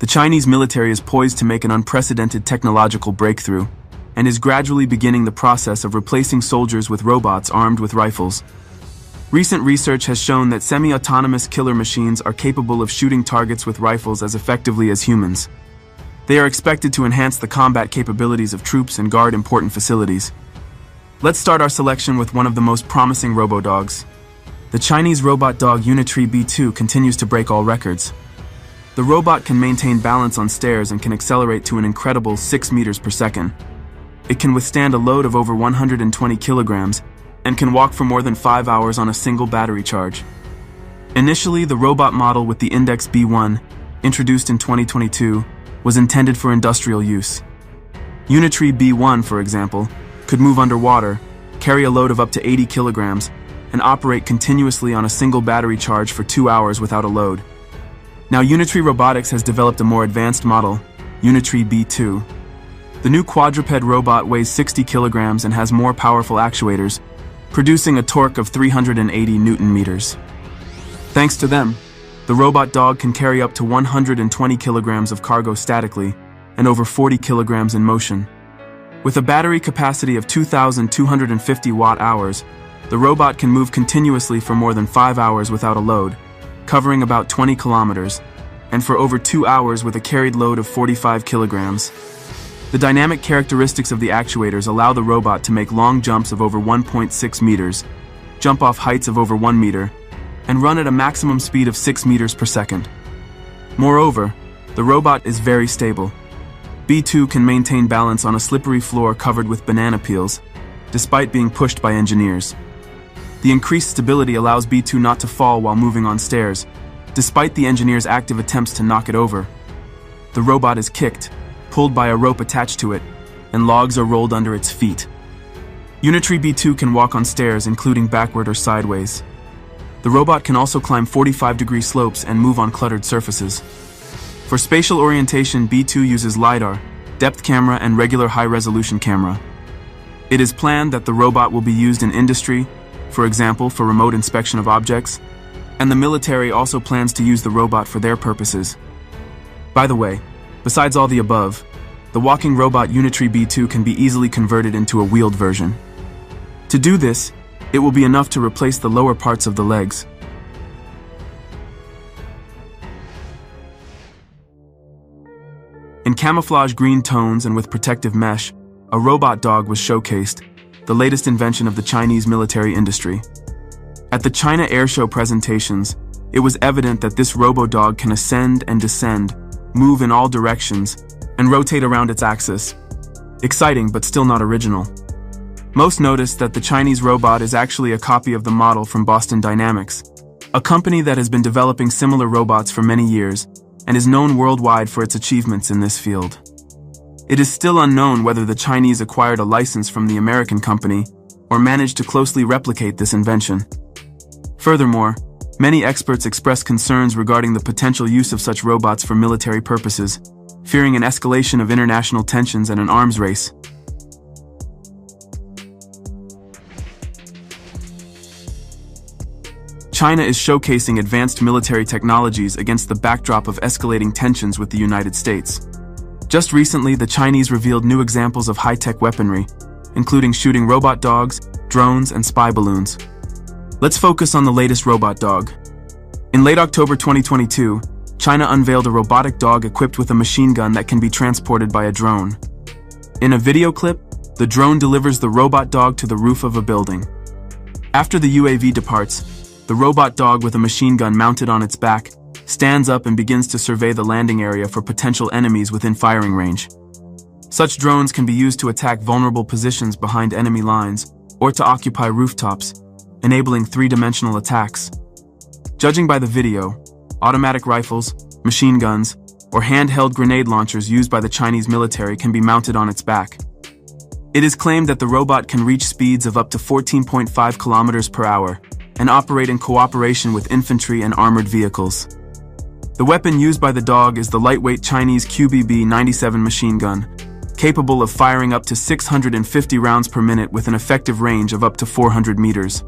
The Chinese military is poised to make an unprecedented technological breakthrough and is gradually beginning the process of replacing soldiers with robots armed with rifles. Recent research has shown that semi-autonomous killer machines are capable of shooting targets with rifles as effectively as humans. They are expected to enhance the combat capabilities of troops and guard important facilities. Let's start our selection with one of the most promising robo-dogs. The Chinese robot dog Unitree B2 continues to break all records. The robot can maintain balance on stairs and can accelerate to an incredible 6 meters per second. It can withstand a load of over 120 kilograms and can walk for more than 5 hours on a single battery charge. Initially, the robot model with the Index B1, introduced in 2022, was intended for industrial use. Unitree B1, for example, could move underwater, carry a load of up to 80 kilograms, and operate continuously on a single battery charge for 2 hours without a load. Now, Unitree Robotics has developed a more advanced model, Unitree B2. The new quadruped robot weighs 60 kilograms and has more powerful actuators, producing a torque of 380 Newton meters. Thanks to them, the robot dog can carry up to 120 kilograms of cargo statically and over 40 kilograms in motion. With a battery capacity of 2,250 watt-hours, the robot can move continuously for more than 5 hours without a load, covering about 20 kilometers, and for over 2 hours with a carried load of 45 kilograms. The dynamic characteristics of the actuators allow the robot to make long jumps of over 1.6 meters, jump off heights of over 1 meter, and run at a maximum speed of 6 meters per second. Moreover, the robot is very stable. B2 can maintain balance on a slippery floor covered with banana peels, despite being pushed by engineers. The increased stability allows B2 not to fall while moving on stairs, despite the engineers' active attempts to knock it over. The robot is kicked, pulled by a rope attached to it, and logs are rolled under its feet. Unitree B2 can walk on stairs, including backward or sideways. The robot can also climb 45-degree slopes and move on cluttered surfaces. For spatial orientation, B2 uses LiDAR, depth camera, and regular high-resolution camera. It is planned that the robot will be used in industry, for example, for remote inspection of objects, and the military also plans to use the robot for their purposes. By the way, besides all the above, the walking robot Unitree B2 can be easily converted into a wheeled version. To do this, it will be enough to replace the lower parts of the legs. In camouflage green tones and with protective mesh, a robot dog was showcased, the latest invention of the Chinese military industry. At the China Airshow presentations, it was evident that this robo-dog can ascend and descend, move in all directions, and rotate around its axis. Exciting, but still not original. Most noticed that the Chinese robot is actually a copy of the model from Boston Dynamics, a company that has been developing similar robots for many years and is known worldwide for its achievements in this field. It is still unknown whether the Chinese acquired a license from the American company or managed to closely replicate this invention. Furthermore, many experts express concerns regarding the potential use of such robots for military purposes, fearing an escalation of international tensions and an arms race. China is showcasing advanced military technologies against the backdrop of escalating tensions with the United States. Just recently, the Chinese revealed new examples of high-tech weaponry, including shooting robot dogs, drones, and spy balloons. Let's focus on the latest robot dog. In late October 2022, China unveiled a robotic dog equipped with a machine gun that can be transported by a drone. In a video clip, the drone delivers the robot dog to the roof of a building. After the UAV departs, the robot dog with a machine gun mounted on its back stands up and begins to survey the landing area for potential enemies within firing range. Such drones can be used to attack vulnerable positions behind enemy lines or to occupy rooftops, enabling three-dimensional attacks. Judging by the video, automatic rifles, machine guns, or handheld grenade launchers used by the Chinese military can be mounted on its back. It is claimed that the robot can reach speeds of up to 14.5 kilometers per hour and operate in cooperation with infantry and armored vehicles. The weapon used by the dog is the lightweight Chinese QBB-97 machine gun, capable of firing up to 650 rounds per minute with an effective range of up to 400 meters.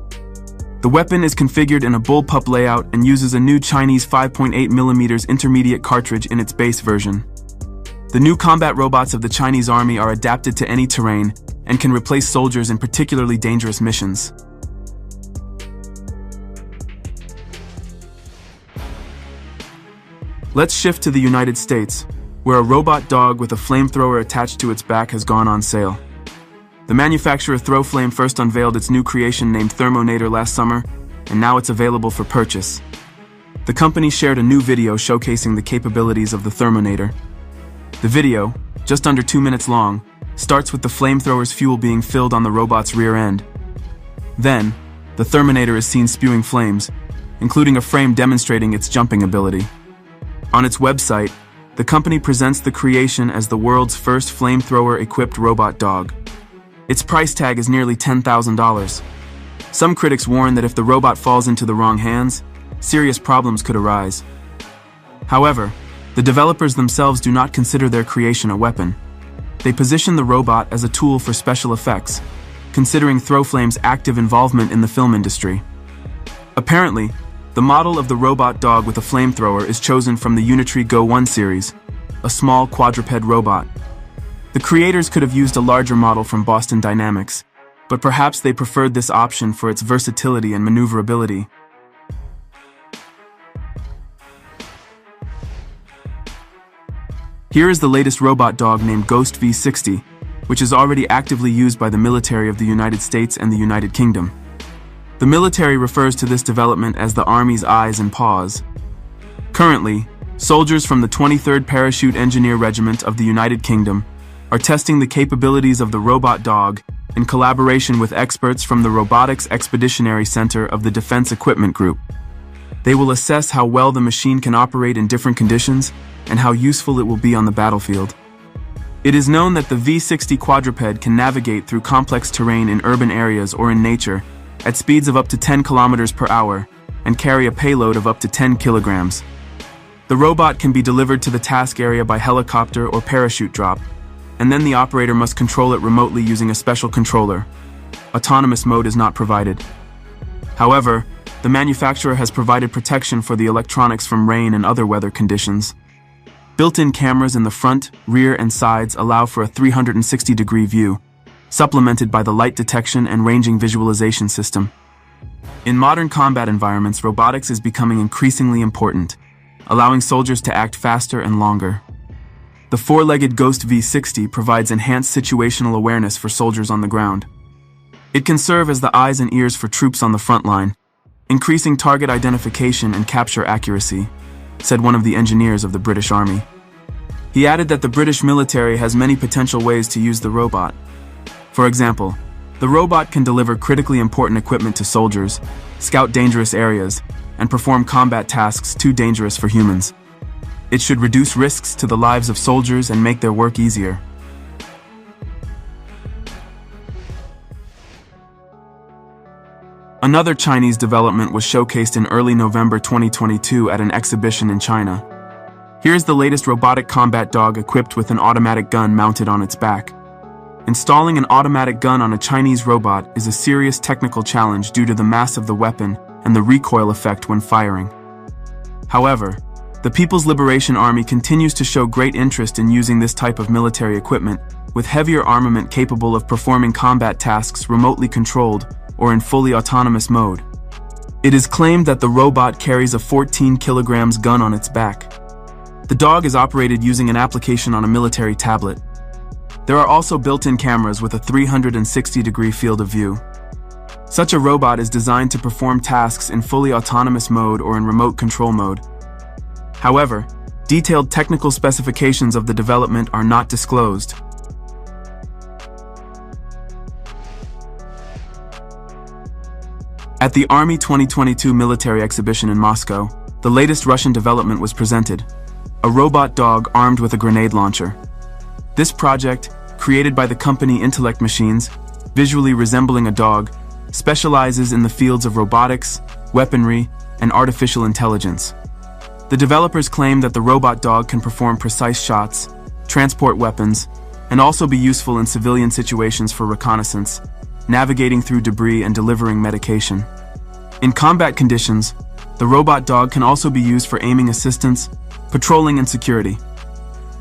The weapon is configured in a bullpup layout and uses a new Chinese 5.8mm intermediate cartridge in its base version. The new combat robots of the Chinese Army are adapted to any terrain and can replace soldiers in particularly dangerous missions. Let's shift to the United States, where a robot dog with a flamethrower attached to its back has gone on sale. The manufacturer Throwflame first unveiled its new creation named Thermonator last summer, and now it's available for purchase. The company shared a new video showcasing the capabilities of the Thermonator. The video, just under 2 minutes long, starts with the flamethrower's fuel being filled on the robot's rear end. Then, the Thermonator is seen spewing flames, including a frame demonstrating its jumping ability. On its website, the company presents the creation as the world's first flamethrower-equipped robot dog. Its price tag is nearly $10,000. Some critics warn that if the robot falls into the wrong hands, serious problems could arise. However, the developers themselves do not consider their creation a weapon. They position the robot as a tool for special effects, considering Throwflame's active involvement in the film industry. Apparently, the model of the robot dog with a flamethrower is chosen from the Unitree Go 1 series, a small quadruped robot. The creators could have used a larger model from Boston Dynamics, but perhaps they preferred this option for its versatility and maneuverability. Here is the latest robot dog named Ghost V60, which is already actively used by the military of the United States and the United Kingdom. The military refers to this development as the Army's eyes and paws. Currently, soldiers from the 23rd Parachute Engineer Regiment of the United Kingdom are testing the capabilities of the robot dog in collaboration with experts from the Robotics Expeditionary Center of the Defense Equipment Group. They will assess how well the machine can operate in different conditions and how useful it will be on the battlefield. It is known that the V60 quadruped can navigate through complex terrain in urban areas or in nature at speeds of up to 10 kilometers per hour and carry a payload of up to 10 kilograms. The robot can be delivered to the task area by helicopter or parachute drop, and then the operator must control it remotely using a special controller. Autonomous mode is not provided. However, the manufacturer has provided protection for the electronics from rain and other weather conditions. Built-in cameras in the front, rear, and sides allow for a 360-degree view, supplemented by the light detection and ranging visualization system. In modern combat environments, robotics is becoming increasingly important, allowing soldiers to act faster and longer. The four-legged Ghost V60 provides enhanced situational awareness for soldiers on the ground. It can serve as the eyes and ears for troops on the front line, increasing target identification and capture accuracy, said one of the engineers of the British Army. He added that the British military has many potential ways to use the robot. For example, the robot can deliver critically important equipment to soldiers, scout dangerous areas, and perform combat tasks too dangerous for humans. It should reduce risks to the lives of soldiers and make their work easier. Another Chinese development was showcased in early November 2022 at an exhibition in China. Here's the latest robotic combat dog equipped with an automatic gun mounted on its back. Installing an automatic gun on a Chinese robot is a serious technical challenge due to the mass of the weapon and the recoil effect when firing. However, the People's Liberation Army continues to show great interest in using this type of military equipment, with heavier armament capable of performing combat tasks remotely controlled or in fully autonomous mode. It is claimed that the robot carries a 14 kilograms gun on its back. The dog is operated using an application on a military tablet. There are also built-in cameras with a 360-degree field of view. Such a robot is designed to perform tasks in fully autonomous mode or in remote control mode. However, detailed technical specifications of the development are not disclosed. At the Army 2022 military exhibition in Moscow, the latest Russian development was presented: a robot dog armed with a grenade launcher. This project, created by the company Intellect Machines, visually resembling a dog, specializes in the fields of robotics, weaponry, and artificial intelligence. The developers claim that the robot dog can perform precise shots, transport weapons, and also be useful in civilian situations for reconnaissance, navigating through debris and delivering medication. In combat conditions, the robot dog can also be used for aiming assistance, patrolling, and security.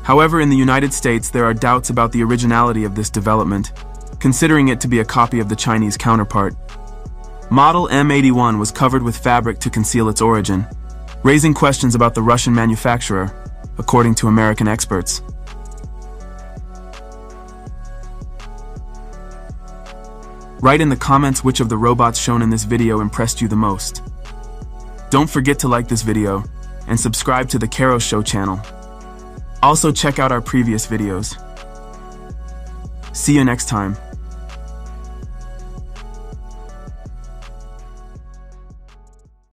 However, in the United States, there are doubts about the originality of this development, considering it to be a copy of the Chinese counterpart. Model M81 was covered with fabric to conceal its origin, raising questions about the Russian manufacturer, according to American experts. Write in the comments which of the robots shown in this video impressed you the most. Don't forget to like this video and subscribe to the Karo Show channel. Also check out our previous videos. See you next time.